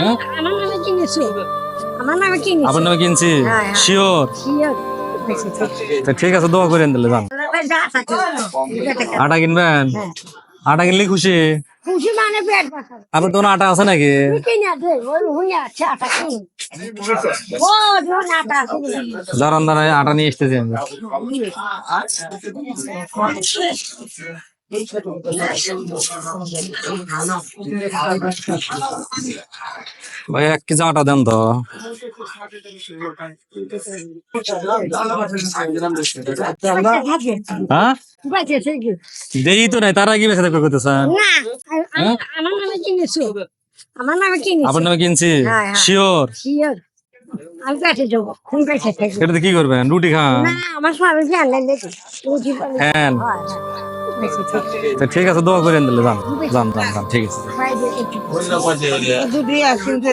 হ্যাঁ? আমার নামে কিনেছি আমার নামে কিনেছি আপনার নামে কিনছি হ্যাঁ, হ্যাঁ। শিওর শিওর ঠিক আছে দোয়া করেন তাহলে যান আটা কিনবেন হ্যাঁ। আটা কিনলে খুশি খুশি মানে পেট ব্যথা আপনার দোকানে আটা আছে নাকি তুই কিনে দে ওই হুইয়া আছে আটা কিনে ও যখন আটা আছে দাঁড়ান দাঁড়ান আটা নিয়ে এসতেছি আমি ভাই 1 কেজি আটা দেন তো হ্যাঁ দেরি তো নাই তারা কি বেঁচে থাকবে করতেছেন না আমার নামে কিনেছি আমার নামে কিনেছি আপনার নামে কিনছি হ্যাঁ, হ্যাঁ। শিওর শিওর আমি পেটে যাবো কোন পেটে থাকবে এটাতে কি করবেন রুটি খান না আমার স্বামী ফ্যান লেগে রুটি পানি ফ্যান ঠিক আছে দোয়া করেন তাহলে যান যান যান যান ঠিক আছে দুধ